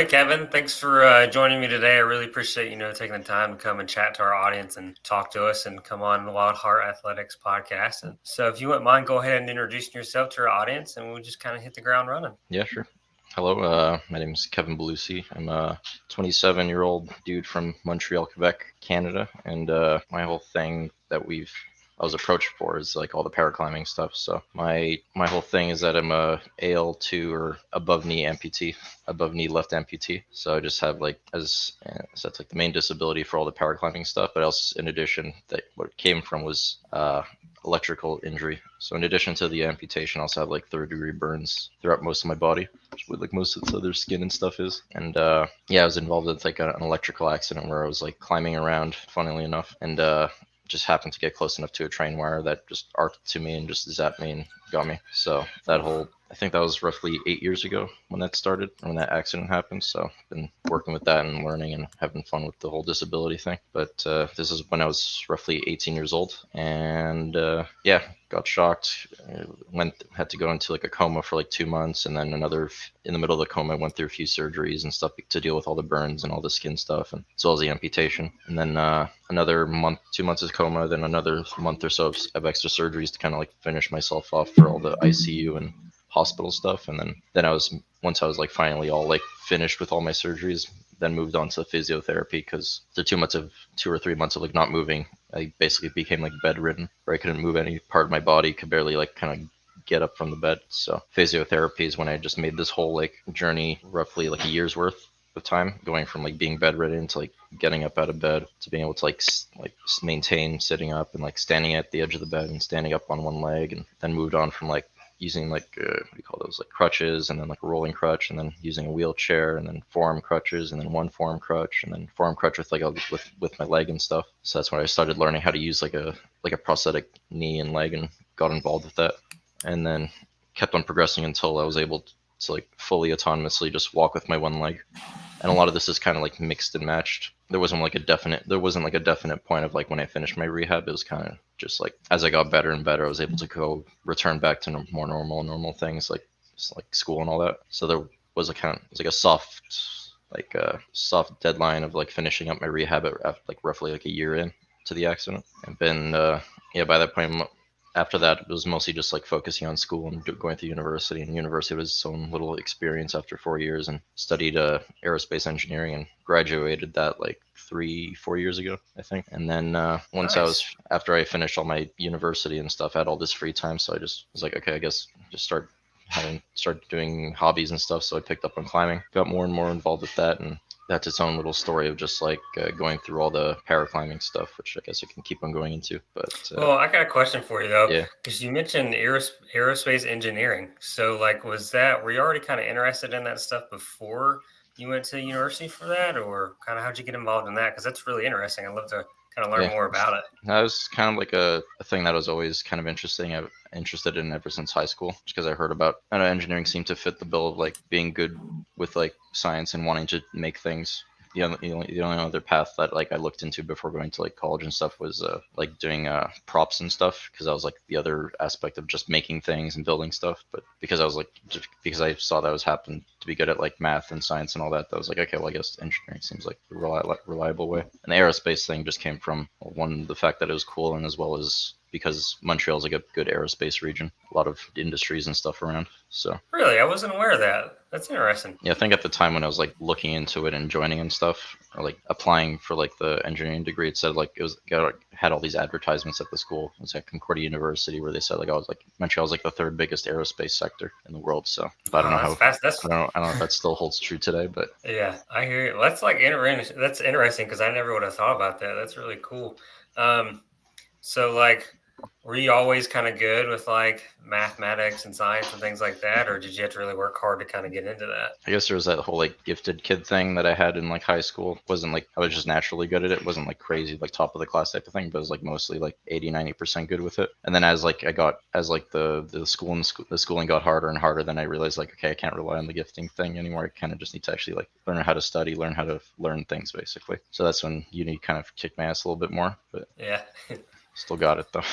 Hey, Kevin. Thanks for joining me today. I really appreciate taking the time to come and chat to our audience and talk to us and come on the Wild Heart Athletics podcast. And so, if you wouldn't mind, go ahead and introduce yourself to our audience, and we'll just kind of hit the ground running. Yeah, sure. Hello, my name is Kevin Bolusi. I'm a 27-year-old dude from Montreal, Quebec, Canada, and my whole thing that I was approached for is like all the paraclimbing stuff. So my whole thing is that I'm a AL2 or above knee amputee, above knee left amputee. So I just have like so that's like the main disability for all the paraclimbing stuff. But else, in addition, that what it came from was electrical injury. So in addition to the amputation, I also have like third-degree burns throughout most of my body, where like most of the other skin and stuff is. And yeah, I was involved with like an electrical accident where I was like climbing around, funnily enough, and just happened to get close enough to a train wire that just arced to me and just zapped me and got me. So I think that was roughly 8 years ago when that started, when that accident happened. So I've been working with that and learning and having fun with the whole disability thing. But this is when I was roughly 18 years old, and yeah, got shocked. Had to go into like a coma for like 2 months, and then in the middle of the coma, I went through a few surgeries and stuff to deal with all the burns and all the skin stuff, and as well as the amputation. And then another month, 2 months of coma, then another month or so of extra surgeries to kind of like finish myself off for all the ICU and hospital stuff. And then once I was like finally all like finished with all my surgeries, then moved on to physiotherapy, because after 2 or 3 months of like not moving, I basically became like bedridden, where I couldn't move any part of my body, could barely like kind of get up from the bed. So physiotherapy is when I just made this whole like journey, roughly like a year's worth of time, going from like being bedridden to like getting up out of bed to being able to like maintain sitting up and like standing at the edge of the bed and standing up on one leg, and then moved on from like using like what do you call those, like crutches, and then like a rolling crutch, and then using a wheelchair, and then forearm crutches, and then one forearm crutch, and then forearm crutch with like with my leg and stuff. So that's when I started learning how to use like a prosthetic knee and leg, and got involved with that, and then kept on progressing until I was able to like fully autonomously just walk with my one leg. And a lot of this is kind of like mixed and matched. There wasn't like a definite point of like when I finished my rehab. It was kind of just like as I got better and better, I was able to return back to more normal things like school and all that. So there was a kind of, it was like a soft deadline of like finishing up my rehab at like roughly like a year in to the accident. And then yeah, by that point, after that, it was mostly just like focusing on school and going through university. And university was its own little experience after 4 years, and studied aerospace engineering and graduated that like 3-4 years ago, I think. And then Nice. after I finished all my university and stuff, I had all this free time. So I just was like, okay, I guess just start doing hobbies and stuff. So I picked up on climbing, got more and more involved with that, and that's its own little story of just like going through all the paraclimbing stuff, which I guess I can keep on going into. But Well, I got a question for you though, yeah. because you mentioned aerospace engineering. So, like, were you already kind of interested in that stuff before you went to university for that, or kind of how'd you get involved in that? Because that's really interesting. I'd love to kind of learn Yeah, more about it. that was kind of like a thing that I was always kind of interested in ever since high school, just because I heard about, I know engineering seemed to fit the bill of like being good with like science and wanting to make things. The only other path that like I looked into before going to like college and stuff was like doing props and stuff, because that was like the other aspect of just making things and building stuff. But because I was like, just because I saw that I was happened to be good at like math and science and all that, that was like, okay, well, I guess engineering seems like a reliable way. And the aerospace thing just came from one, the fact that it was cool, and as well as because Montreal is like a good aerospace region, a lot of industries and stuff around. So Really, I wasn't aware of that. That's interesting. yeah, I think at the time when I was like looking into it and joining and stuff, or like applying for like the engineering degree, it said like had all these advertisements at the school. It was at Concordia University, where they said like I was like Montreal's like the third biggest aerospace sector in the world. So but I don't Oh, know that's how, fast. That's I don't know if that still holds true today, but Yeah, I hear you. Well, that's like that's interesting because I never would have thought about that. That's really cool. Um, so like, were you always kind of good with like mathematics and science and things like that, or did you have to really work hard to kind of get into that? I guess there was that whole like gifted kid thing that I had in like high school. It wasn't like I was just naturally good at it. It wasn't like crazy, like top of the class type of thing, but it was like mostly like 80-90% good with it. And then as like the schooling got harder and harder, then I realized like, okay, I can't rely on the gifting thing anymore. I kind of just need to actually like learn how to study, learn how to learn things basically. So that's when uni kind of kicked my ass a little bit more, but Yeah. still got it though.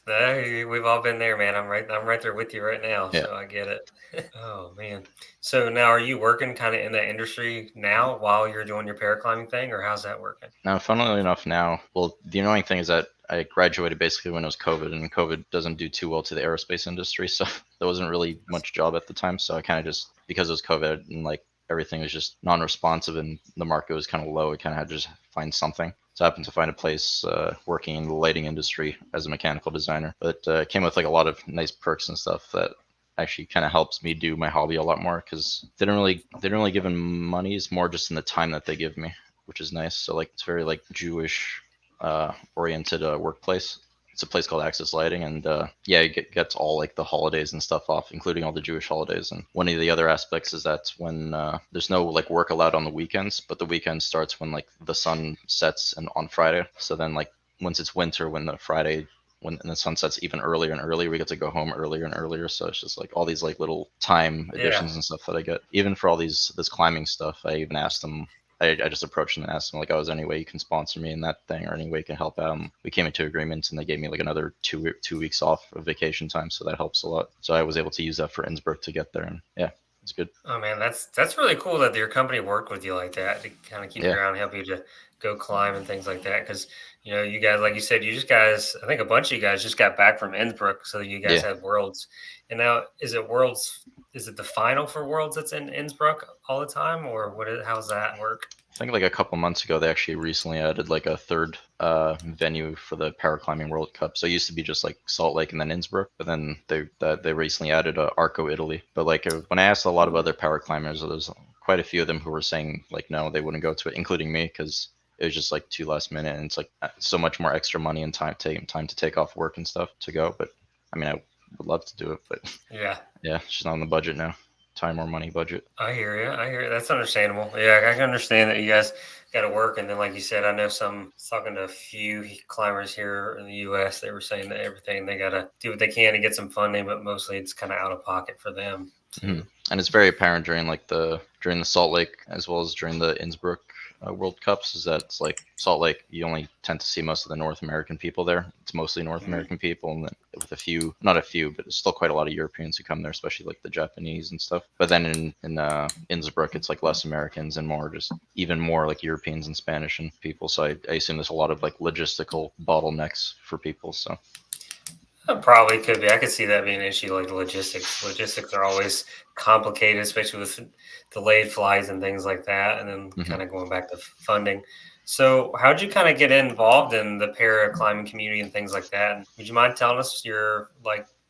We've all been there, man. I'm right there with you right now, Yeah. so I get it. Oh man. So now are you working kind of in that industry now while you're doing your paraclimbing thing, or how's that working? Now, funnily enough, now, well, the annoying thing is that I graduated basically when it was COVID, and COVID doesn't do too well to the aerospace industry, so there wasn't really much job at the time. So I kind of just, because it was COVID and like everything was just non-responsive and the market was kind of low, I kind of had to just find something. So I happened to find a place working in the lighting industry as a mechanical designer, but it came with like a lot of nice perks and stuff that actually kind of helps me do my hobby a lot more because they don't really give in money. It's more just in the time that they give me, which is nice. So like it's very like Jewish oriented workplace. It's a place called Access Lighting, and yeah, it gets all like the holidays and stuff off, including all the Jewish holidays. And one of the other aspects is that when there's no like work allowed on the weekends, but the weekend starts when like the sun sets and on Friday. So then like once it's winter, when the Friday when the sun sets even earlier and earlier, we get to go home earlier and earlier. So it's just like all these like little time Yeah. additions and stuff that I get. Even for all this climbing stuff, I even asked them. I just approached them and asked them like, "Oh, is there any way you can sponsor me in that thing, or any way you can help out?" And we came into agreement, and they gave me like another two weeks off of vacation time, so that helps a lot. So I was able to use that for Innsbruck to get there, and yeah, it's good. Oh man, that's really cool that your company worked with you like that to kind of keep you Yeah, around, help you to go climb and things like that. Because you guys, like you said, you just guys, I think a bunch of you guys just got back from Innsbruck, so you guys yeah. had Worlds, and now is it Worlds? Is it the final for Worlds that's in Innsbruck all the time, or how's that work? I think like a couple months ago, they actually recently added like a third venue for the paraclimbing World Cup. So it used to be just like Salt Lake and then Innsbruck, but then they recently added Arco, Italy. But like when I asked a lot of other paraclimbers, there's quite a few of them who were saying like no, they wouldn't go to it, including me, because it was just like too last minute, and it's like so much more extra money and time to take off work and stuff to go. But I mean, I would love to do it, but Yeah, yeah, it's just not on the budget now. Time or money budget. I hear you. I hear you. That's understandable. Yeah, I can understand that you guys got to work, and then like you said, I know some. Talking to a few climbers here in the U.S., they were saying that everything they got to do what they can to get some funding, but mostly it's kind of out of pocket for them Hmm. too. And it's very apparent during the Salt Lake as well as during the Innsbruck World Cups is that it's like Salt Lake, you only tend to see most of the North American people there. It's mostly North Mhm. American people, and then with a few, not a few, but still quite a lot of Europeans who come there, especially like the Japanese and stuff. But then in Innsbruck, it's like less Americans and more just even more like Europeans and Spanish and people. So I assume there's a lot of like logistical bottlenecks for people. So It probably could be. I could see that being an issue, like the logistics. Logistics are always complicated, especially with delayed flights and things like that. And then mhm. kind of going back to funding. So, how'd you kind of get involved in the para climbing community and things like that? And would you mind telling us your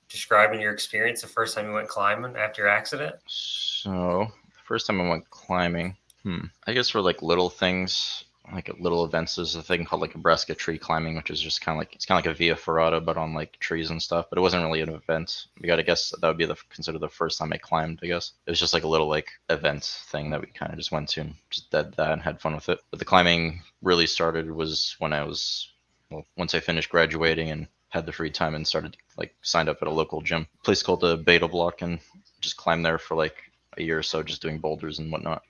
describing your experience the first time you went climbing after your accident? So the first time I went climbing, I guess for like little things, like at little events, there's a thing called like Nebraska tree climbing, which is just kind of like it's kind of like a via ferrata, but on like trees and stuff. But it wasn't really an event. We got, I guess that would be the considered the first time I climbed. I guess it was just like a little like event thing that we kind of just went to and just did that and had fun with it. But the climbing really started was when I was well, once I finished graduating and had the free time and started like signed up at a local gym, place called the Beta Block, and just climbed there for like a year or so, just doing boulders and whatnot.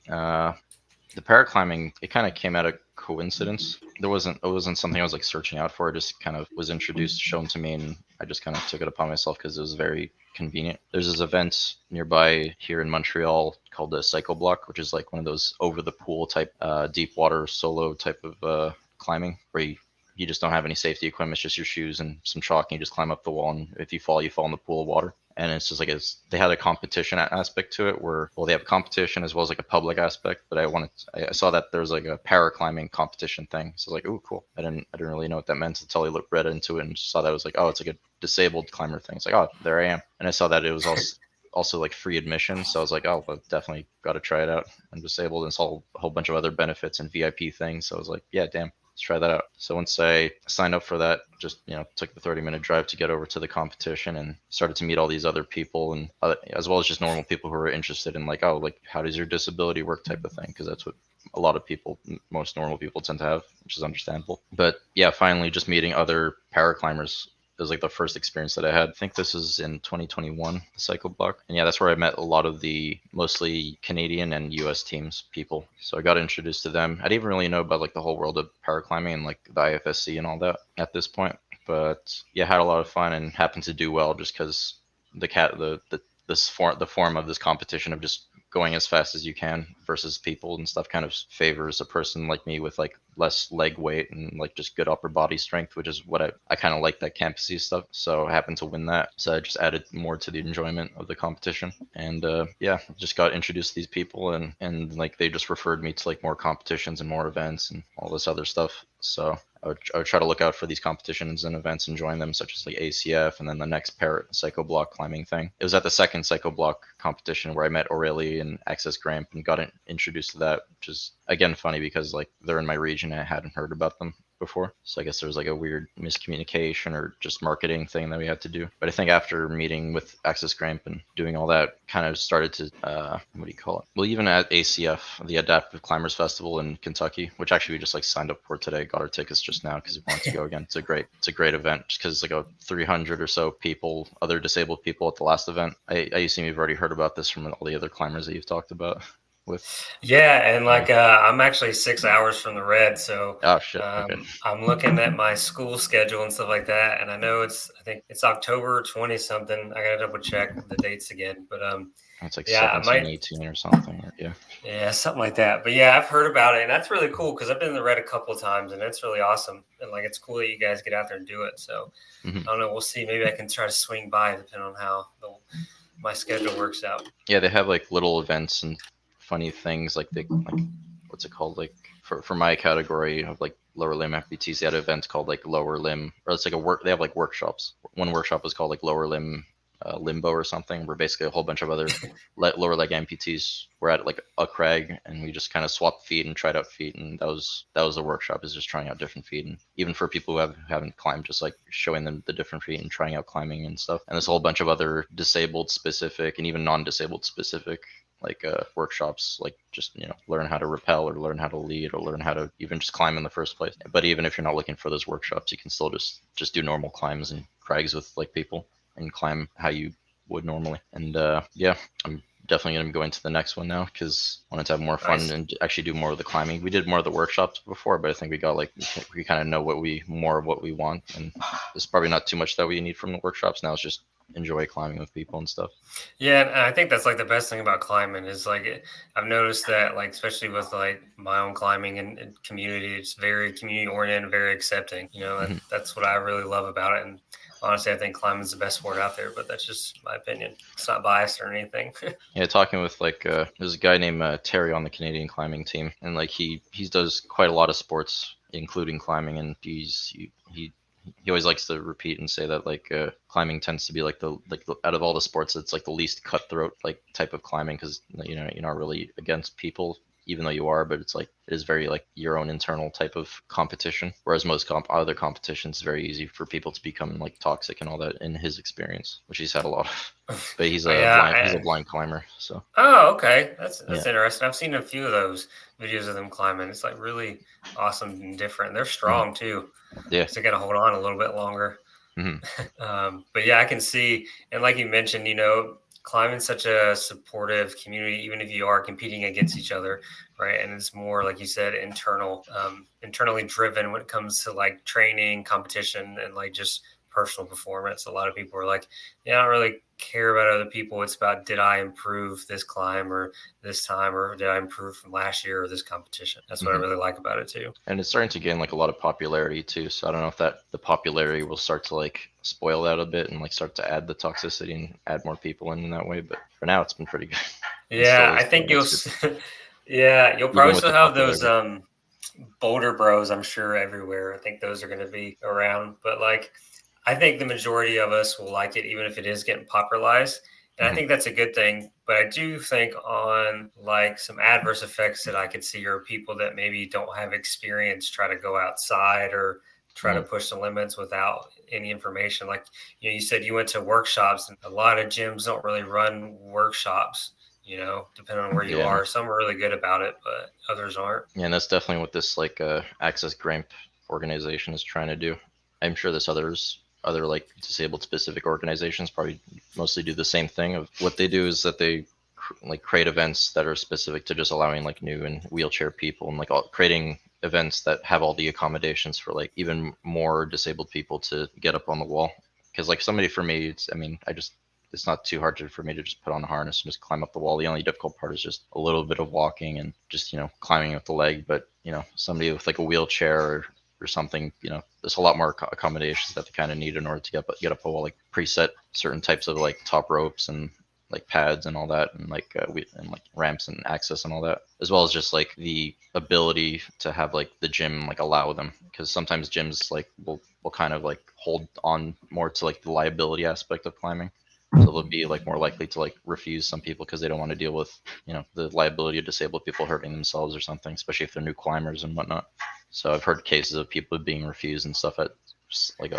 The paraclimbing, it kind of came out of coincidence. It wasn't something I was like searching out for. It just kind of was introduced, shown to me, and I just kind of took it upon myself because it was very convenient. There's this event nearby here in Montreal called the Cycle Block, which is like one of those over the pool type, deep water solo type of climbing where you just don't have any safety equipment, it's just your shoes and some chalk, and you just climb up the wall. And if you fall in the pool of water. And it's just like they had a competition aspect to it where well they have a competition as well as like a public aspect. But I saw that there was like a paraclimbing competition thing, so I was like, oh cool. I didn't really know what that meant until I read into it and saw that it was like, oh, it's like a disabled climber thing. It's like, oh, there I am. And I saw that it was also like free admission, so I was like, oh, well, definitely got to try it out. I'm disabled, and saw a whole bunch of other benefits and VIP things. So I was like, yeah, damn, let's try that out. So once I signed up for that, just took the 30-minute drive to get over to the competition and started to meet all these other people, and as well as just normal people who were interested in like, oh, like how does your disability work type of thing, because that's what a lot of people, most normal people, tend to have, which is understandable. But yeah, finally just meeting other paraclimbers, it was like the first experience that I had. I think this is in 2021, the Cycle Block. And yeah, that's where I met a lot of the mostly Canadian and US teams people. So I got introduced to them. I didn't even really know about like the whole world of paraclimbing and like the IFSC and all that at this point. But yeah, had a lot of fun and happened to do well just because the form of this competition of just going as fast as you can versus people and stuff kind of favors a person like me with like less leg weight and like just good upper body strength, which is what I kind of like, that campusy stuff. So I happened to win that. So I just added more to the enjoyment of the competition. And yeah, just got introduced to these people, and like they just referred me to like more competitions and more events and all this other stuff. So I would try to look out for these competitions and events and join them, such as like ACF and then the next Parrot Psycho Block climbing thing. It was at the second Psycho Block competition where I met Aurelie and Access Gramp and got introduced to that, which is again funny because like they're in my region and I hadn't heard about them before. So I guess there was like a weird miscommunication or just marketing thing that we had to do. But I think after meeting with Access Gramp and doing all that, kind of started to what do you call it? Well, even at ACF, the Adaptive Climbers Festival in Kentucky, which actually we just like signed up for today, got our tickets just now because we wanted to go again. It's a great event just because it's like a 300 or so people, other disabled people at the last event. I assume you've already heard about this from all the other climbers that you've talked about with. Yeah, and Yeah. like I'm actually 6 hours from the red, so Oh shit. Okay. I'm looking at my school schedule and stuff like that, and I think it's October 20 something. I gotta double check the dates again, but It's like yeah, I 17, might, 18 or something. Yeah. yeah, something like that. But yeah, I've heard about it, and that's really cool because I've been in the red a couple of times, and it's really awesome, and like it's cool that you guys get out there and do it. So Hmm. I don't know, we'll see. Maybe I can try to swing by depending on how my schedule works out. Yeah, they have like little events and funny things like they like what's it called, like for my category of like lower limb amputees, they had events called like lower limb, or it's like a work. They have like workshops. One workshop is called like lower limb limbo or something, where basically a whole bunch of other lower leg amputees were at like a crag, and we just kind of swapped feet and tried out feet, and that was the workshop, is just trying out different feet, and even for people who haven't climbed, just like showing them the different feet and trying out climbing and stuff. And there's a whole bunch of other disabled specific and even non-disabled specific like workshops, like just learn how to rappel or learn how to lead or learn how to even just climb in the first place. But even if you're not looking for those workshops, you can still just do normal climbs and crags with like people and climb how you would normally. And yeah, I'm definitely going to be going to the next one now because I wanted to have more fun Nice. and actually do more of the climbing. We did more of the workshops before, but I think we got like we kind of know more of what we want, and there's probably not too much that we need from the workshops. Now it's just enjoy climbing with people and stuff. Yeah, and I think that's like the best thing about climbing is like I've noticed that like especially with like my own climbing and community, it's very community oriented, very accepting. Hmm. That's what I really love about it. And honestly, I think climbing is the best sport out there. But that's just my opinion. It's not biased or anything. Yeah, talking with like there's a guy named Terry on the Canadian climbing team, and like he does quite a lot of sports, including climbing, and he always likes to repeat and say that like climbing tends to be like out of all the sports, it's like the least cutthroat like type of climbing because you're not really against people, even though you are, but it's like it is very like your own internal type of competition. Whereas most other competitions, it's very easy for people to become like toxic and all that in his experience, which he's had a lot of. But he's a Yeah. blind climber, so Oh, okay. yeah. That's interesting. I've seen a few of those videos of them climbing. It's like really awesome and different. They're Mhm. strong too. Yeah. So they got to hold on a little bit longer. Hmm. But yeah, I can see, and like you mentioned, climbing's such a supportive community, even if you are competing against each other, right? And it's more, like you said, internally driven when it comes to like training, competition, and like just personal performance. A lot of people are like, yeah, I don't really care about other people. It's about did I improve this climb or this time, or did I improve from last year or this competition? That's what I Hmm. really like about it too. And it's starting to gain like a lot of popularity too. So I don't know if that the popularity will start to like spoil that a bit and like start to add the toxicity and add more people in that way. But for now, it's been pretty good. It still Yeah, I is. think It's good, yeah, you'll even probably with still the have those popularity. boulder bros, I'm sure, everywhere. I think those are going to be around, but like I think the majority of us will like it even if it is getting popularized. And I Hmm. think that's a good thing, but I do think on like some adverse effects that I could see are people that maybe don't have experience try to go outside or try to Hmm. push the limits without any information. Like you said you went to workshops, and a lot of gyms don't really run workshops, depending on where you Yeah. are. Some are really good about it, but others aren't. Yeah, and that's definitely what this like Access Gramp organization is trying to do. I'm sure there's other like disabled specific organizations probably mostly do the same thing. Of what they do is that they like create events that are specific to just allowing like new and wheelchair people and like creating events that have all the accommodations for like even more disabled people to get up on the wall. Because like somebody for me, it's, I mean, it's not too hard for me to just put on a harness and just climb up the wall. The only difficult part is just a little bit of walking and just, climbing up the leg. But, somebody with like a wheelchair or something, there's a lot more accommodations that they kind of need in order to get up a wall, like preset certain types of like top ropes and like pads and all that, and like and like ramps and access and all that, as well as just like the ability to have like the gym like allow them, because sometimes gyms like will kind of like hold on more to like the liability aspect of climbing, so they'll be like more likely to like refuse some people because they don't want to deal with the liability of disabled people hurting themselves or something, especially if they're new climbers and whatnot. So I've heard cases of people being refused and stuff at like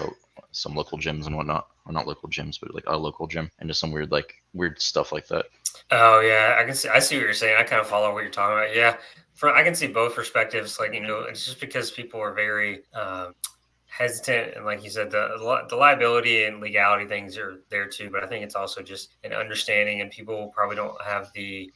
some local gyms and whatnot, or not local gyms, but like a local gym, and just some weird stuff like that. Oh yeah, I see what you're saying. I kind of follow what you're talking about. Yeah, I can see both perspectives. Like, it's just because people are very hesitant, and like you said, the liability and legality things are there too. But I think it's also just an understanding, and people probably don't have they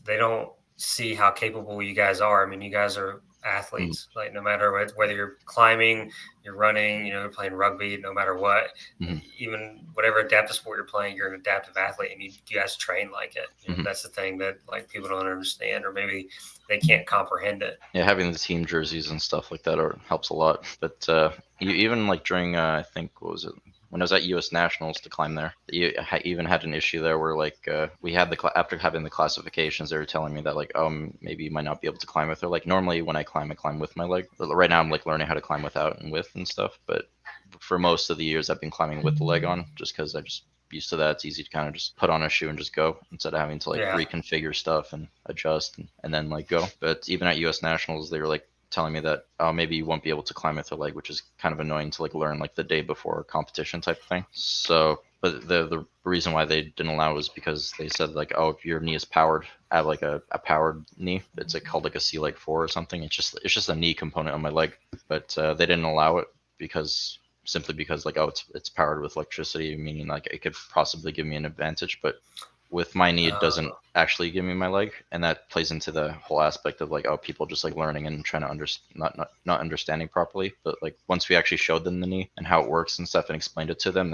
don't see how capable you guys are. I mean, you guys are Mm-hmm. athletes. Like, no matter whether you're climbing, you're running, you're playing rugby, no matter what, Mm-hmm. even whatever adaptive sport you're playing, you're an adaptive athlete, and you guys train like it. Mm-hmm. That's the thing that like people don't understand, or maybe they can't comprehend it. Yeah, having the team jerseys and stuff like that helps a lot. But even like during I think, what was it, when I was at U.S. Nationals to climb there, even had an issue there where like we had after having the classifications, they were telling me that like, maybe you might not be able to climb with her. Like normally when I climb with my leg. Right now I'm like learning how to climb without and with and stuff. But for most of the years I've been climbing with the leg on, just because I just used to that. It's easy to kind of just put on a shoe and just go instead of having to like Yeah. reconfigure stuff and adjust and then like go. But even at US Nationals, they were like telling me that, oh, maybe you won't be able to climb with a leg, which is kind of annoying to like learn like the day before competition type of thing. So, but the reason why they didn't allow was because they said like, oh, if your knee is powered, have like a powered knee. It's like called like a C leg 4 or something. It's just a knee component on my leg, but they didn't allow it because simply because like, oh, it's powered with electricity, meaning like it could possibly give me an advantage. But with my knee, it doesn't Uh, actually give me my leg, and that plays into the whole aspect of like, oh, people just like learning and trying to not understanding properly. But like once we actually showed them the knee and how it works and stuff and explained it to them,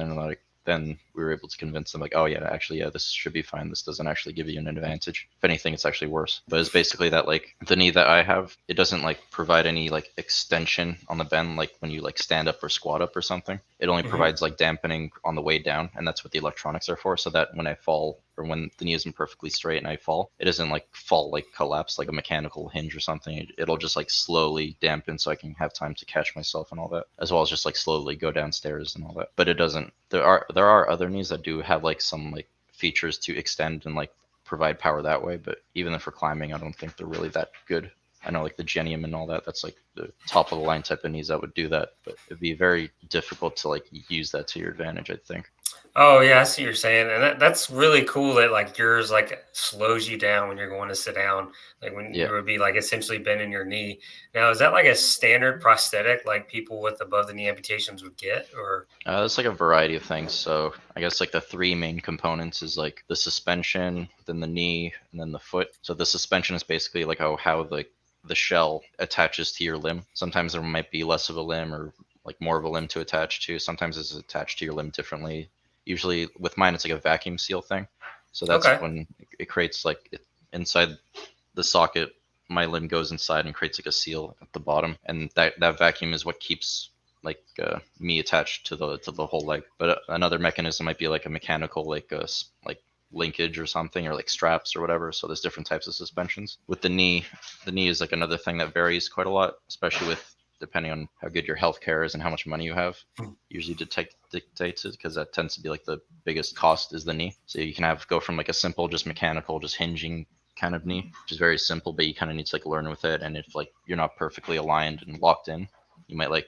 then we were able to convince them like, oh yeah, actually, yeah, this should be fine. This doesn't actually give you an advantage. If anything, it's actually worse. But it's basically that like the knee that I have, it doesn't like provide any like extension on the bend, like when you like stand up or squat up or something. It only mhm. provides like dampening on the way down, and that's what the electronics are for. So that when I fall or when the knee isn't perfectly straight and I fall, it doesn't like fall like collapse like a mechanical hinge or something. It'll just like slowly dampen so I can have time to catch myself and all that, as well as just like slowly go downstairs and all that. But it doesn't. There are other knees that do have like some like features to extend and like provide power that way. But even for climbing, I don't think they're really that good. I know like the Genium and all that, that's like the top of the line type of knees that would do that, but it'd be very difficult to like use that to your advantage, I think. Oh yeah, I see what you're saying, and that's really cool that like yours like slows you down when you're going to sit down, like when Yeah. you would be like essentially bending your knee. Now, is that like a standard prosthetic like people with above the knee amputations would get, or? It's like a variety of things. So I guess like the three main components is like the suspension, then the knee, and then the foot. So the suspension is basically like how the shell attaches to your limb. Sometimes there might be less of a limb or like more of a limb to attach to. Sometimes it's attached to your limb differently. Usually with mine, it's like a vacuum seal thing. So that's Okay, when it creates like inside the socket, my limb goes inside and creates like a seal at the bottom, and that vacuum is what keeps like me attached to the whole leg. But another mechanism might be like a mechanical like linkage or something, or like straps or whatever. So there's different types of suspensions. With the knee is like another thing that varies quite a lot, especially with depending on how good your healthcare is and how much money you have. Usually dictates it, because that tends to be like the biggest cost is the knee. So you can have go from like a simple just mechanical just hinging kind of knee, which is very simple, but you kind of need to like learn with it. And if like you're not perfectly aligned and locked in, you might like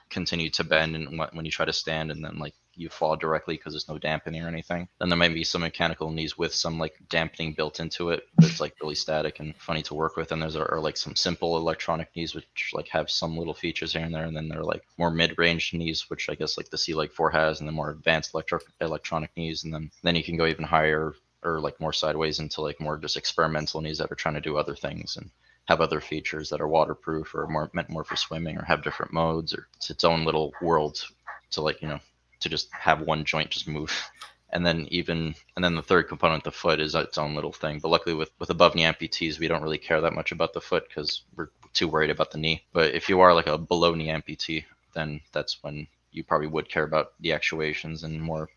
continue to bend, and when you try to stand, and then like you fall directly because there's no dampening or anything. Then there might be some mechanical knees with some like dampening built into it, but it's like really static and funny to work with. And there's are like some simple electronic knees which like have some little features here and there. And then there are like more mid-range knees, which I guess like the C like 4 has, and the more advanced electronic knees. And then you can go even higher or like more sideways into like more just experimental knees that are trying to do other things. And have other features that are waterproof or meant more for swimming, or have different modes, or it's its own little world to like, to just have one joint just move. And then the third component, the foot, is its own little thing. But luckily with above knee amputees, we don't really care that much about the foot because we're too worried about the knee. But if you are like a below knee amputee, then that's when you probably would care about the actuations and more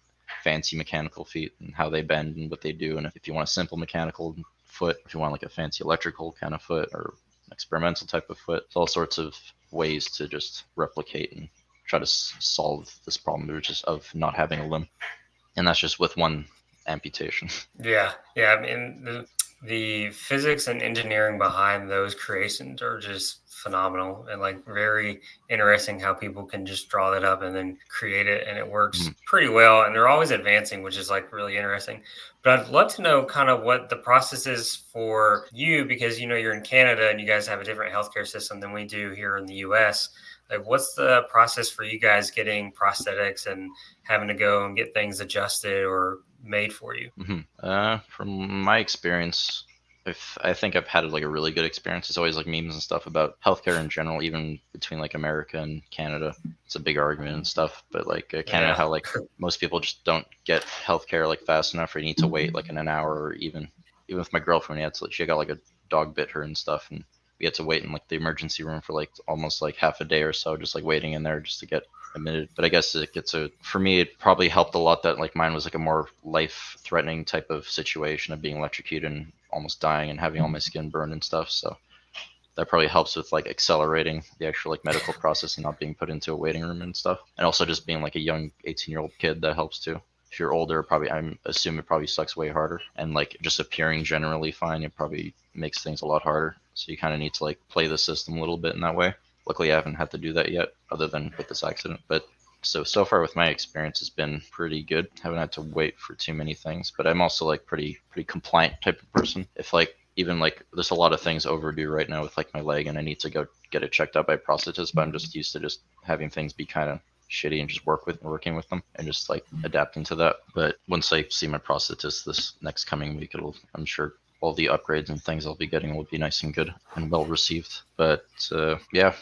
fancy mechanical feet and how they bend and what they do. And if you want a simple mechanical foot, if you want like a fancy electrical kind of foot or experimental type of foot, it's all sorts of ways to just replicate and try to solve this problem, which is of not having a limb. And that's just with one amputation. Yeah, yeah. I mean, the physics and engineering behind those creations are just phenomenal and like very interesting how people can just draw that up and then create it and it Mhm. works pretty well. And they're always advancing, which is like really interesting. But I'd love to know kind of what the process is for you because you know you're in Canada and you guys have a different healthcare system than we do here in the US. Like, what's the process for you guys getting prosthetics and having to go and get things adjusted or made for you? From my experience, if I think I've had like a really good experience. It's always like memes and stuff about healthcare in general, even between like America and Canada. It's a big argument and stuff. But like Canada, Yeah. how like most people just don't get healthcare like fast enough, or you need to wait like in an hour, or even with my girlfriend, she got like a dog bit her and stuff, and we had to wait in like the emergency room for like almost like half a day or so, just like waiting in there just to get admitted. But I guess it gets a for me it probably helped a lot that like mine was like a more life threatening type of situation of being electrocuted and almost dying and having all my skin burned and stuff. So that probably helps with like accelerating the actual like medical process and not being put into a waiting room and stuff. And also just being like a young 18-year-old kid, that helps too. If you're older, probably I'm assume it probably sucks way harder. And like just appearing generally fine, it probably makes things a lot harder. So you kind of need to like play the system a little bit in that way. Luckily, I haven't had to do that yet, other than with this accident. But so far with my experience has been pretty good. Haven't had to wait for too many things, but I'm also like pretty compliant type of person. If like even like there's a lot of things overdue right now with like my leg, and I need to go get it checked out by a prosthetist, but I'm just used to just having things be kind of shitty and just working with them and just like adapting to that. But once I see my prosthetist this next coming week, I'm sure all the upgrades and things I'll be getting will be nice and good and well received. But yeah,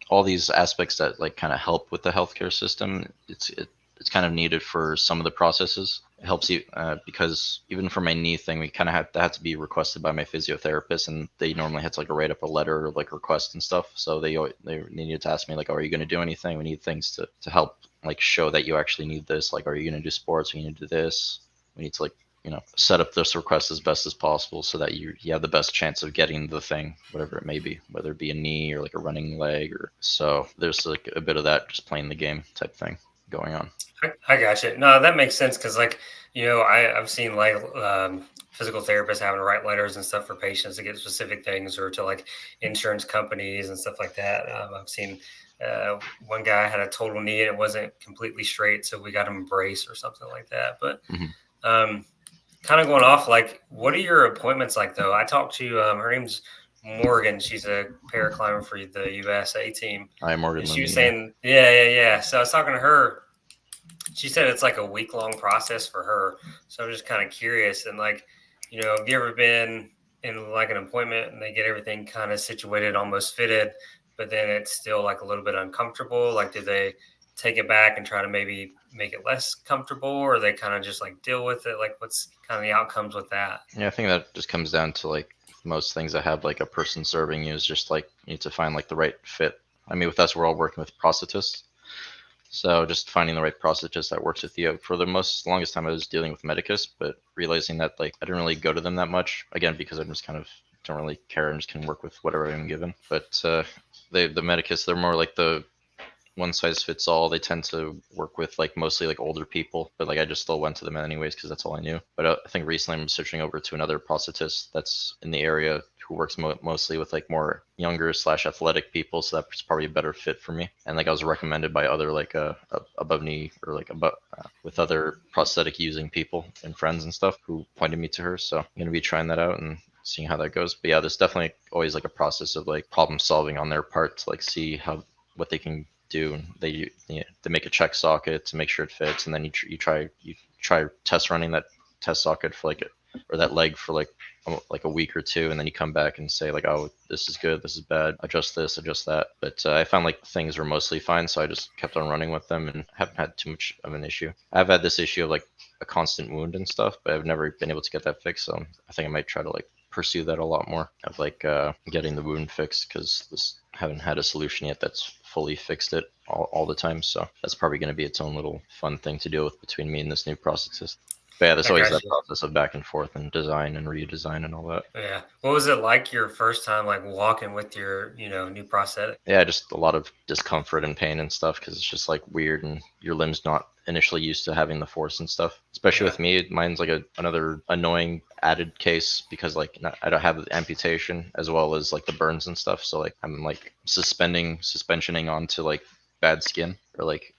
all these aspects that like kind of help with the healthcare system, it's kind of needed for some of the processes. It helps you because even for my knee thing, we kind of had to be requested by my physiotherapist, and they normally had to like write up a letter or like request and stuff. So they needed to ask me like, oh, are you going to do anything? We need things to help like show that you actually need this. Like, are you going to do sports? Are you going to do this? We need to like set up this request as best as possible so that you have the best chance of getting the thing, whatever it may be, whether it be a knee or like a running leg. Or so there's like a bit of that, just playing the game type thing going on. I got you. No, that makes sense because, like, you know, I've seen like physical therapists having to write letters and stuff for patients to get specific things, or to like insurance companies and stuff like that. I've seen one guy had a total knee and it wasn't completely straight, so we got him a brace or something like that. But Mm-hmm. um, kind of going off, like, what are your appointments like though? I talked to her name's Morgan. She's a paraclimber for the USA team, I am Morgan and she was Lundin, yeah. saying, yeah. So I was talking to her. She said it's like a week long process for her. So I'm just kind of curious. And like, you know, have you ever been in like an appointment and they get everything kind of situated, almost fitted, but then it's still like a little bit uncomfortable? Like, do they take it back and try to maybe make it less comfortable, or they kind of just like deal with it? Like, what's kind of the outcomes with that? Yeah, I think that just comes down to like most things that have like a person serving you is just like you need to find like the right fit. I mean, with us, we're all working with prosthetists. So just finding the right prosthetist that works with you. For the longest time, I was dealing with medicus, but realizing that like I didn't really go to them that much. Again, because I'm just kind of don't really care. I'm just can work with whatever I'm given. But the medicus, they're more like the one size fits all. They tend to work with like mostly like older people, but like I just still went to them anyways because that's all I knew. But I think recently I'm switching over to another prosthetist that's in the area who works mostly with like more younger slash athletic people, so that's probably a better fit for me. And like I was recommended by other like above knee or like above with other prosthetic using people and friends and stuff who pointed me to her. So I'm gonna be trying that out and seeing how that goes. But yeah, there's definitely always like a process of like problem solving on their part to like see how what they can do. They make a check socket to make sure it fits, and then you try test running that test socket for like or that leg for like like a week or two, and then you come back and say like, oh, this is good, this is bad, adjust this, adjust that. But I found like things were mostly fine, so I just kept on running with them and haven't had too much of an issue. I've had this issue of like a constant wound and stuff, but I've never been able to get that fixed. So I think I might try to like pursue that a lot more of like getting the wound fixed, because this haven't had a solution yet that's fully fixed it all the time. So that's probably going to be its own little fun thing to deal with between me and this new prosthetist. But yeah, there's I always got that you. process of back and forth and design and redesign and all that. Yeah. What was it like your first time like walking with your, new prosthetic? Yeah, just a lot of discomfort and pain and stuff, because it's just like weird and your limb's not initially used to having the force and stuff. Especially Yeah. with me, mine's like another annoying added case, because like I don't have the amputation as well as like the burns and stuff. So like I'm like suspensioning onto like bad skin, or like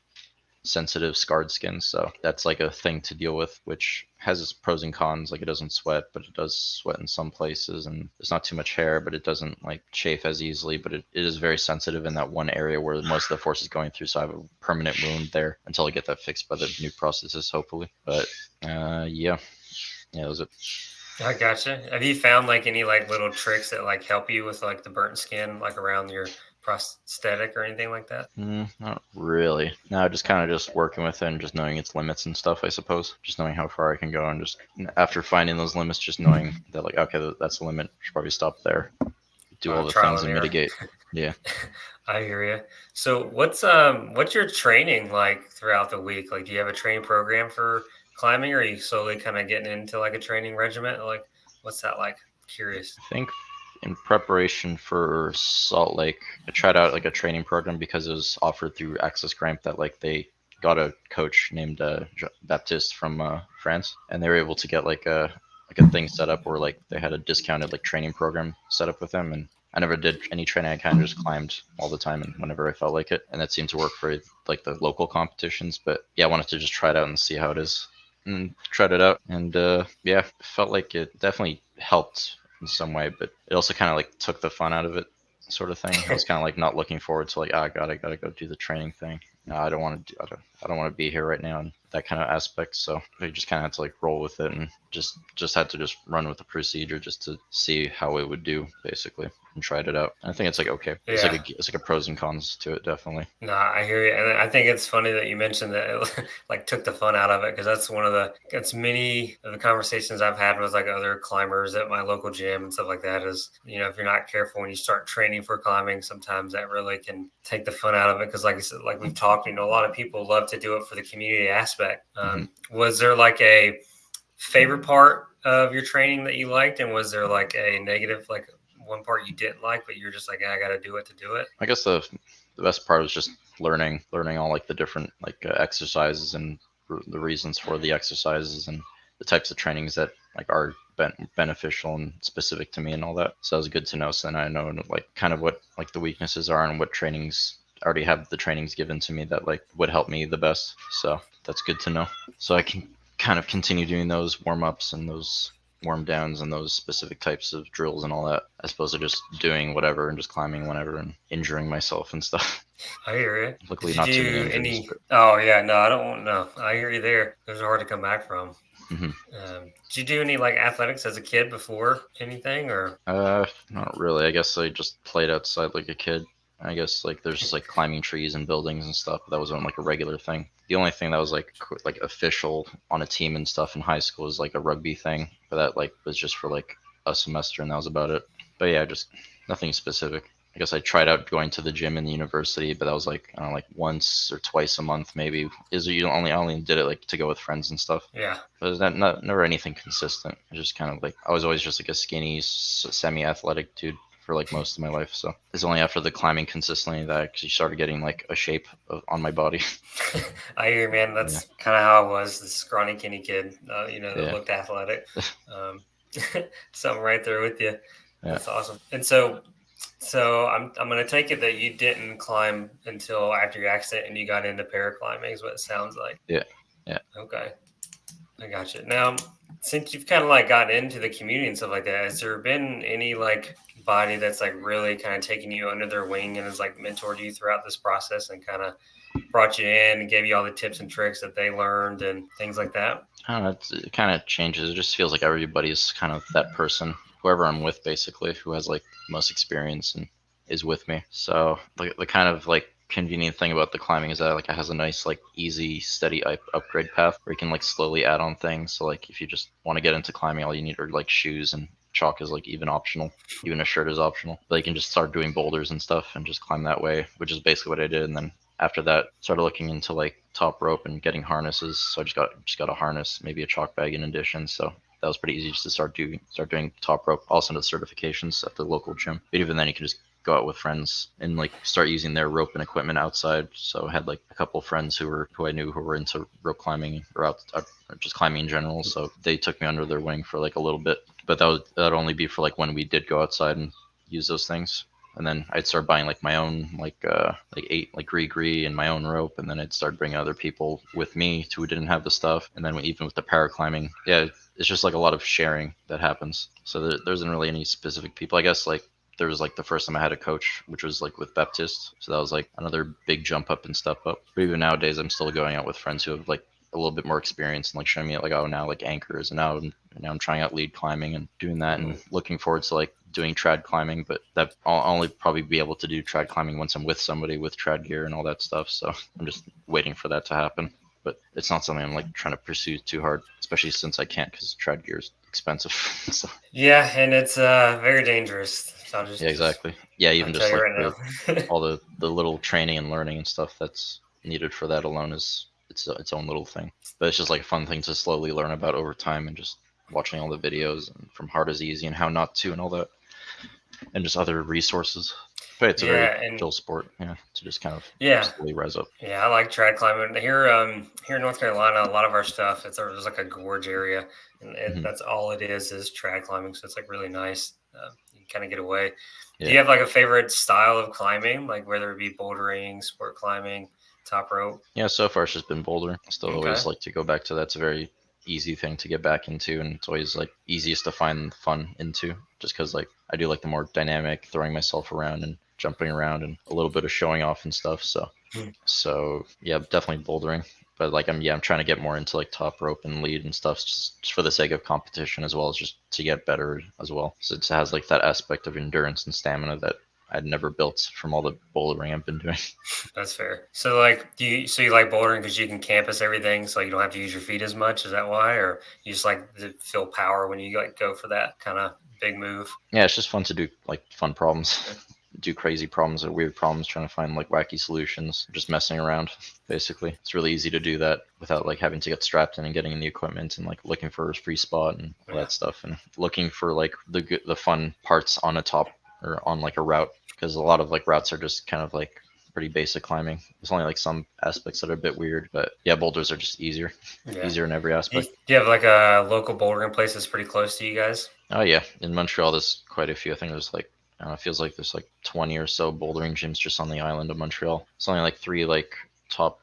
sensitive scarred skin. So that's like a thing to deal with, which has its pros and cons. Like it doesn't sweat, but it does sweat in some places, and there's not too much hair, but it doesn't like chafe as easily. But it is very sensitive in that one area where most of the force is going through. So I have a permanent wound there until I get that fixed by the new prosthetist, hopefully. But yeah, that was it. I gotcha. Have you found like any like little tricks that like help you with like the burnt skin, like around your prosthetic or anything like that? Not really. No, just kind of just working with it and just knowing its limits and stuff, I suppose. Just knowing how far I can go, and just after finding those limits, just knowing that like, okay, that's the limit. Should probably stop there. Do all the Trial things and and error. mitigate. Yeah. I hear you. So what's your training like throughout the week? Like, do you have a training program for climbing, or are you slowly kind of getting into like a training regiment? Like, what's that like? Curious. I think in preparation for Salt Lake, I tried out like a training program because it was offered through Access Grant, that like they got a coach named Baptiste from France, and they were able to get like a thing set up where like they had a discounted like training program set up with them. And I never did any training. I kind of just climbed all the time and whenever I felt like it, and that seemed to work for like the local competitions. But yeah, I wanted to just try it out and see how it is, and tried it out, and yeah, felt like it definitely helped in some way, but it also kind of like took the fun out of it, sort of thing. I was kind of like not looking forward to like, I gotta go do the training thing. No, I don't want to do, I don't want to be here right now, and that kind of aspect. So I just kind of had to like roll with it, and just had to just run with the procedure just to see how it would do, basically, and tried it out. I think it's like okay. Yeah. It's like a pros and cons to it, definitely. No, I hear you, and I think it's funny that you mentioned that it like took the fun out of it, because that's one of it's many of the conversations I've had with like other climbers at my local gym and stuff like that. Is if you're not careful when you start training for climbing, sometimes that really can take the fun out of it. Because like I said, like we've talked, a lot of people love to do it for the community aspect. Hmm. Was there like a favorite part of your training that you liked, and was there like a negative, like one part you didn't like, but you're just like, I got to do it to do it? I guess the best part was just learning all like the different like exercises and the reasons for the exercises and the types of trainings that like are beneficial and specific to me and all that. So it was good to know. So then I know like kind of what like the weaknesses are and what trainings I already have the trainings given to me that like would help me the best. So that's good to know. So I can kind of continue doing those warm ups and those warm downs and those specific types of drills and all that, as opposed to just doing whatever and just climbing whenever and injuring myself and stuff. I hear you. Did Luckily, you not too many do injuries, any? but Oh yeah, no, I don't want no. I hear you there. Those are hard to come back from. mhm. Did you do any like athletics as a kid before anything, or? Not really. I guess I just played outside like a kid. I guess like there's just like climbing trees and buildings and stuff, but that wasn't like a regular thing. The only thing that was like official on a team and stuff in high school was like a rugby thing, but that like was just for like a semester and that was about it. But yeah, just nothing specific. I guess I tried out going to the gym in the university, but that was like I don't know, like once or twice a month maybe. Is you only did it like to go with friends and stuff. Yeah, But it was not never anything consistent. It was just kind of like I was always just like a skinny, semi-athletic dude for like most of my life. So it's only after the climbing consistently that I actually started getting like a shape on my body. I hear you, man. Yeah, That's kind of how I was. This scrawny, skinny kid, that yeah, looked athletic. Um, something right there with you. yeah, That's awesome. And so I'm gonna take it that you didn't climb until after your accident and you got into paraclimbing is what it sounds like. yeah, yeah. Okay. I got you. Now, since you've kind of like gotten into the community and stuff like that, has there been any like body that's like really kind of taking you under their wing and has like mentored you throughout this process and kind of brought you in and gave you all the tips and tricks that they learned and things like that? I don't know. It kind of changes. It just feels like everybody's kind of that person, whoever I'm with, basically, who has like most experience and is with me. So the kind of like convenient thing about the climbing is that like it has a nice like easy steady upgrade path where you can like slowly add on things. So like if you just want to get into climbing, all you need are like shoes, and chalk is like even optional. Even a shirt is optional. But you can just start doing boulders and stuff and just climb that way, which is basically what I did. And then after that, started looking into like top rope and getting harnesses. So I just got a harness, maybe a chalk bag in addition. So that was pretty easy just to start doing top rope. Also into the certifications at the local gym. But even then, you can just go out with friends and like start using their rope and equipment outside. So I had like a couple of friends who I knew who were into rope climbing or out just climbing in general. So they took me under their wing for like a little bit. But that'd only be for like when we did go outside and use those things. And then I'd start buying like my own like eight like gree and my own rope, and then I'd start bringing other people with me who didn't have the stuff. And then even with the paraclimbing, yeah, it's just like a lot of sharing that happens. So there isn't really any specific people. I guess like there was like the first time I had a coach, which was like with Baptist. So that was like another big jump up and step up. But even nowadays, I'm still going out with friends who have like a little bit more experience and like showing me like, oh, now like anchors, and now I'm trying out lead climbing and doing that, and Mhm. looking forward to like doing trad climbing. But that I'll only probably be able to do trad climbing once I'm with somebody with trad gear and all that stuff. So I'm just waiting for that to happen. But it's not something I'm like trying to pursue too hard, especially since I can't because trad gear is expensive. So Yeah, and it's very dangerous. So yeah, exactly. Yeah, I'll even tell just you like right now. all the little training and learning and stuff that's needed for that alone is its own little thing. But it's just like a fun thing to slowly learn about over time, and just watching all the videos and from hard as easy and how not to and all that, and just other resources. But it's a very Yeah, and chill sport, yeah, to just kind of yeah, slowly rise up. yeah, I like trad climbing here. Here in North Carolina, a lot of our stuff there's like a gorge area, and Hmm. that's all it is trad climbing. So it's like really nice. You kind of get away. Do Yeah. you have like a favorite style of climbing, like whether it be bouldering, sport climbing, top rope? Yeah, so far it's just been boulder. Still always Okay, like to go back to that. It's a very easy thing to get back into, and it's always like easiest to find fun into, just because like I do like the more dynamic, throwing myself around and jumping around and a little bit of showing off and stuff. So yeah, definitely bouldering. But like I'm trying to get more into like top rope and lead and stuff, just for the sake of competition, as well as just to get better as well. So it has like that aspect of endurance and stamina that I'd never built from all the bouldering I've been doing. that's fair. So like, you like bouldering because you can campus everything, so you don't have to use your feet as much? Is that why, or you just like to feel power when you like go for that kind of big move? Yeah, it's just fun to do like fun problems, do crazy problems or weird problems, trying to find like wacky solutions, just messing around. Basically, it's really easy to do that without like having to get strapped in and getting in the equipment and like looking for a free spot and all Yeah. that stuff, and looking for like the fun parts on a top or on like a route, because a lot of like routes are just kind of like pretty basic climbing. There's only like some aspects that are a bit weird, but yeah, boulders are just easier, Yeah. easier in every aspect. Do you have like a local bouldering place that's pretty close to you guys? Oh yeah, in Montreal there's quite a few. I think there's like I don't know, it feels like there's like 20 or so bouldering gyms just on the island of Montreal. It's only like three like top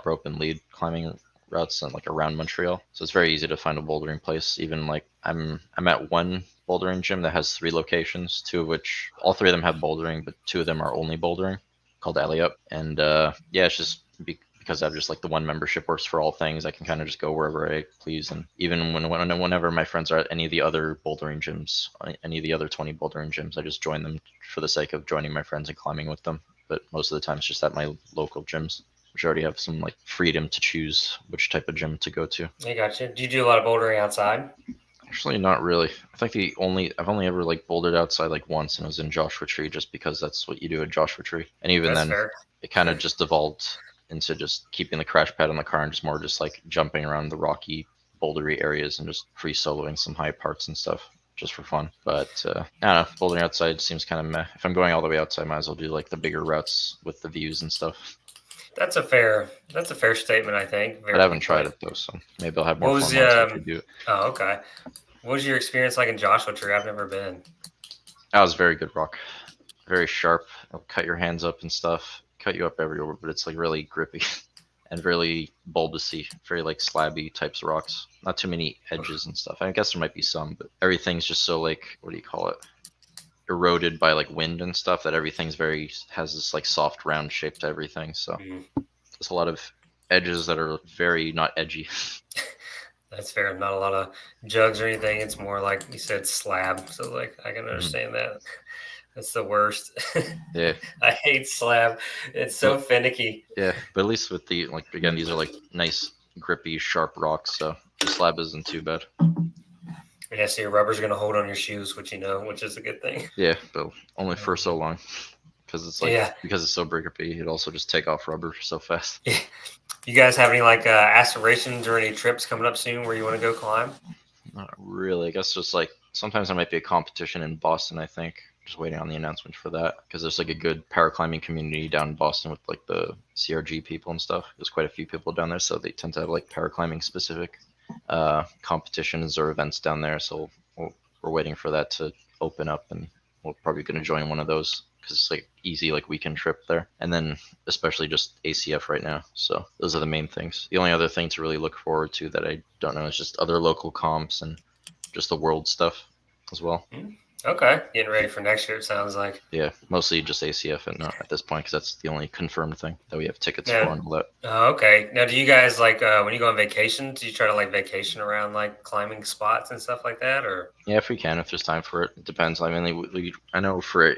rope and lead climbing routes and like around Montreal. So it's very easy to find a bouldering place. Even like I'm at one bouldering gym that has three locations, two of which all three of them have bouldering, but two of them are only bouldering, called Alley Up. And yeah, it's just because I have just like the one membership works for all things. I can kind of just go wherever I please, and even whenever my friends are at any of the other bouldering gyms, any of the other 20 bouldering gyms, I just join them for the sake of joining my friends and climbing with them. But most of the time, it's just at my local gyms, which already have some like freedom to choose which type of gym to go to. I got you. Do you do a lot of bouldering outside? Actually, not really. I think I've only ever like bouldered outside like once, and it was in Joshua Tree, just because that's what you do at Joshua Tree. And even That's then, fair. it kind of just devolved into just keeping the crash pad on the car and just more just like jumping around the rocky, bouldery areas and just free soloing some high parts and stuff just for fun. But I don't know, bouldering outside seems kind of meh. If I'm going all the way outside, I might as well do like the bigger routes with the views and stuff. That's a fair statement, I think. But I Very haven't tried like, it though, so maybe I'll have more what was fun the once I actually do it. oh, okay. What was your experience like in Joshua Tree? I've never been. That was very good rock. Very sharp. It'll cut your hands up and stuff. Cut you up everywhere, but it's like really grippy and really bulbousy, very like slabby types of rocks. Not too many edges and stuff. I guess there might be some, but everything's just so like what do you call it? eroded by like wind and stuff that everything's very has this like soft round shape to everything. So Mm. there's a lot of edges that are very not edgy. That's fair. Not a lot of jugs or anything. It's more like you said, slab. So like I can Mhm. understand that. That's the worst. Yeah, I hate slab. It's but so finicky. yeah, but at least with the like again, these are like nice grippy sharp rocks, so the slab isn't too bad. Yeah, so your rubber's gonna hold on your shoes, which you know, which is a good thing. Yeah, but only for so long because it's like Yeah. because it's so grippy, it also just take off rubber so fast. Yeah. You guys have any like aspirations or any trips coming up soon where you want to go climb? Not really. I guess just like sometimes there might be a competition in Boston. I think just waiting on the announcement for that because there's like a good paraclimbing community down in Boston with like the CRG people and stuff. There's quite a few people down there, so they tend to have like paraclimbing specific competitions or events down there. So we're waiting for that to open up, and we're probably going to join one of those because it's like easy like weekend trip there. And then especially just ACF right now. So those are the main things. The only other thing to really look forward to that I don't know is just other local comps and just the world stuff as well. Hmm. Okay, getting ready for next year. It sounds like. Yeah, mostly just ACF and at this point because that's the only confirmed thing that we have tickets for Now, and all that. okay. Now, do you guys like when you go on vacation? Do you try to like vacation around like climbing spots and stuff like that, or? Yeah, if we can, if there's time for it, it depends. I mean, I know for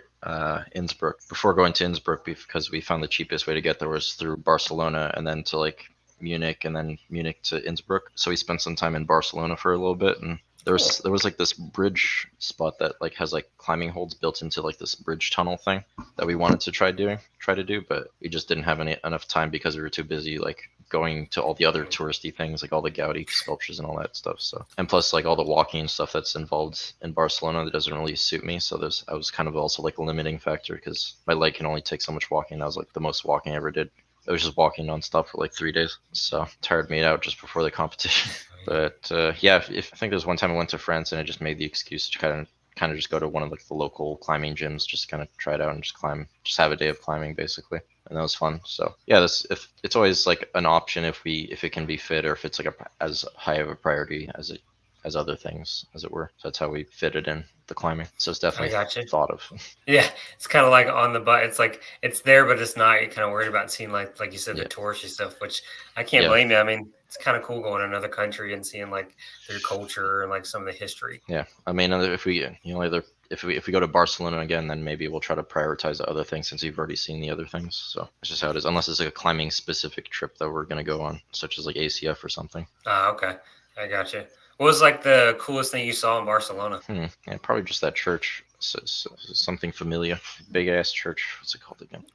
Innsbruck, before going to Innsbruck, because we found the cheapest way to get there was through Barcelona and then to like Munich and then Munich to Innsbruck. So we spent some time in Barcelona for a little bit, and Cool. there was like this bridge spot that like has like climbing holds built into like this bridge tunnel thing that we wanted to try to do, but we just didn't have enough time because we were too busy like going to all the other touristy things like all the Gaudi sculptures and all that stuff. So and plus like all the walking and stuff that's involved in Barcelona that doesn't really suit me. So there's I was kind of also like a limiting factor because my leg can only take so much walking. That was like the most walking I ever did. I was just walking nonstop for like 3 days, so tired me out just before the competition. But yeah, if I think there's one time I went to France and I just made the excuse to kind of just go to one of like the local climbing gyms, just kind of try it out and just climb, just have a day of climbing basically, and that was fun. So yeah, this if it's always like an option if it can be fit or if it's like as high of a priority as other things as it were. So that's how we fit it in the climbing. So it's I definitely got you. thought of. Yeah, it's kind of like on the butt. It's like it's there, but it's not. You're kind of worried about seeing like you said, the Yeah, touristy stuff, which I can't yeah, blame you. I mean, it's kind of cool going to another country and seeing like their culture and like some of the history. yeah. I mean, if we either if we go to Barcelona again, then maybe we'll try to prioritize the other things since we've already seen the other things. So it's just how it is. Unless it's like a climbing specific trip that we're gonna go on, such as like ACF or something. Ah, okay, I got you. What was like the coolest thing you saw in Barcelona? Yeah, probably just that church. Something familiar. Big ass church. What's it called again?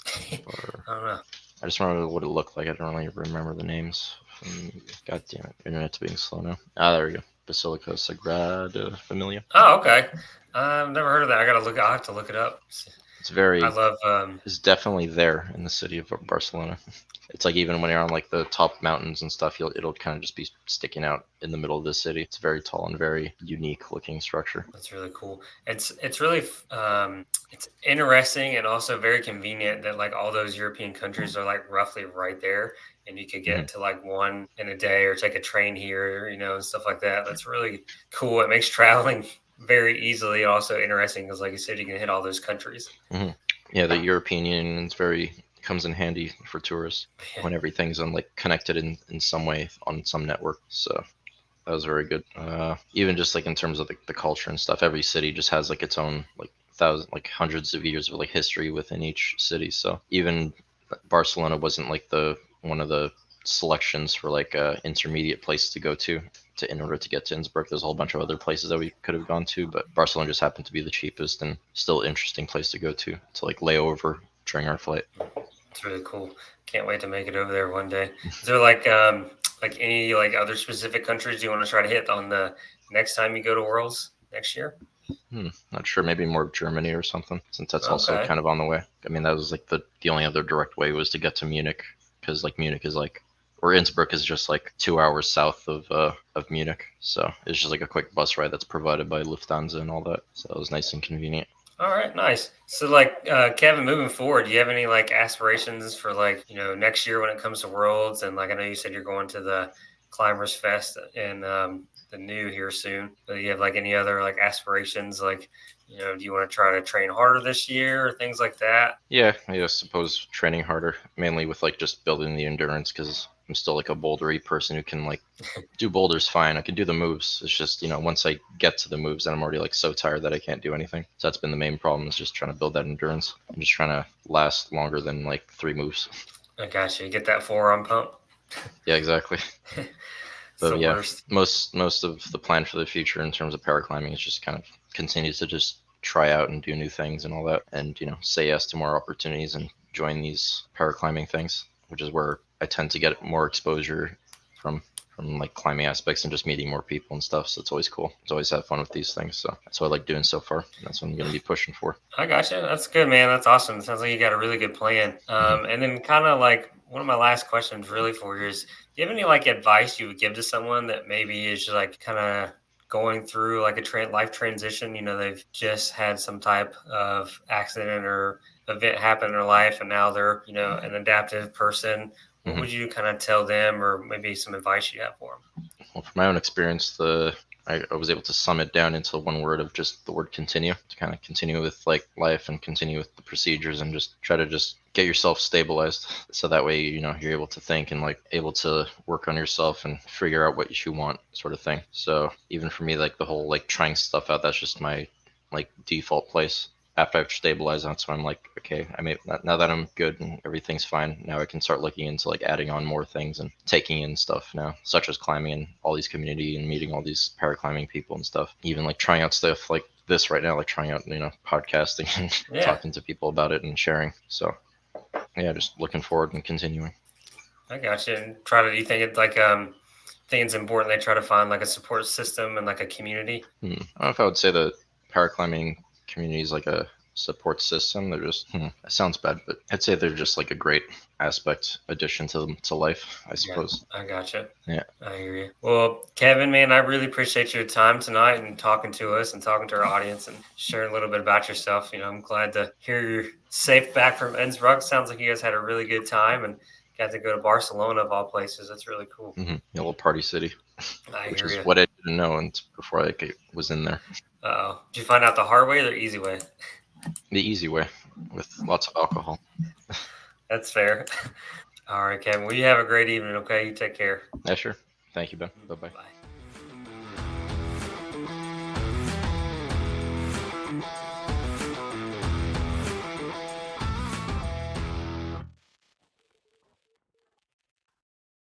Or I don't know. I just remember what it looked like. I don't really remember the names. God damn it, internet's being slow now. Ah, there we go. Basilica Sagrada Familia. Oh, okay. I've never heard of that. I gotta look. I'll have to look it up. It's I very love. is definitely there in the city of Barcelona. It's like even when you're on like the top mountains and stuff, it'll kind of just be sticking out in the middle of the city. It's very tall and very unique looking structure. That's really cool. It's really it's interesting and also very convenient that like all those European countries are like roughly right there, and you could Hmm. get to like one in a day or take a train here, you know, and stuff like that. That's really cool. It makes traveling very easily also interesting because, like you said, you can hit all those countries. Hmm. Yeah, the European Union is very comes in handy for tourists Yeah, when everything's on like connected in some way on some network. So that was very good. Even just like in terms of the culture and stuff, every city just has like its own like hundreds of years of like history within each city. So even Barcelona wasn't like the one of the selections for like a intermediate place to go to in order to get to Innsbruck. There's a whole bunch of other places that we could have gone to, but Barcelona just happened to be the cheapest and still interesting place to go to like lay over during our flight. it's really cool. Can't wait to make it over there one day. Is there like any like other specific countries you want to try to hit on the next time you go to Worlds next year? Not sure, maybe more Germany or something, since that's also Okay. kind of on the way. I mean, that was like the only other direct way was to get to Munich, because like Munich is like, or Innsbruck is just like 2 hours south of Munich, so it's just like a quick bus ride that's provided by Lufthansa and all that. So it was nice and convenient. All right, nice. So, like, Kevin, moving forward, do you have any like aspirations for like next year when it comes to Worlds? And like, I know you said you're going to the Climbers Fest in the new here soon. But do you have like any other like aspirations? Like, do you want to try to train harder this year or things like that? Yeah, I suppose training harder, mainly with like just building the endurance, because I'm still like a bouldery person who can like do boulders fine. I can do the moves. It's just, once I get to the moves, then I'm already like so tired that I can't do anything. So that's been the main problem, is just trying to build that endurance. I'm just trying to last longer than like 3 moves. I got you. Get that forearm pump. Yeah, exactly. It's But the yeah, worst. most of the plan for the future in terms of paraclimbing is just kind of continue to just try out and do new things and all that, and say yes to more opportunities and join these paraclimbing things, which is where I tend to get more exposure from like climbing aspects and just meeting more people and stuff. So it's always cool. It's always have fun with these things. So that's what I like doing so far. And that's what I'm going to be pushing for. I got you. That's good, man. That's awesome. It sounds like you got a really good plan. And then kind of like one of my last questions really for you is, do you have any like advice you would give to someone that maybe is just like kind of going through like a life transition? They've just had some type of accident or event happen in their life, and now they're, an adaptive person. What Mm-hmm. would you kind of tell them, or maybe some advice you have for them? Well, from my own experience, I was able to sum it down into one word of just the word continue, to kind of continue with like life and continue with the procedures and just try to just get yourself stabilized, so that way you're able to think and like able to work on yourself and figure out what you want, sort of thing. So even for me, like the whole like trying stuff out, that's just my like default place. After I've stabilized, that's when I'm like, okay, now that I'm good and everything's fine, now I can start looking into like adding on more things and taking in stuff now, such as climbing and all these community and meeting all these paraclimbing people and stuff. Even like trying out stuff like this right now, like trying out podcasting and Yeah, talking to people about it and sharing. So yeah, just looking forward and continuing. I got you. And do you think it's like, think it's important they try to find like a support system and like a community? I don't know if I would say the paraclimbing community is like a support system. They're just, it sounds bad, but I'd say they're just like a great addition to life, I Yeah, suppose. I gotcha. Yeah. I hear you. Well, Kevin, man, I really appreciate your time tonight and talking to us and talking to our audience and sharing a little bit about yourself. I'm glad to hear you're safe back from Innsbruck. Sounds like you guys had a really good time and got to go to Barcelona of all places. That's really cool. A little party city, I which hear is you. what I didn't know before I was in there. Uh-oh. Did you find out the hard way or the easy way? The easy way, with lots of alcohol. That's fair. All right, Kevin. Well, you have a great evening, okay? You take care. Yeah, sure. Thank you, Ben. Bye bye. Bye.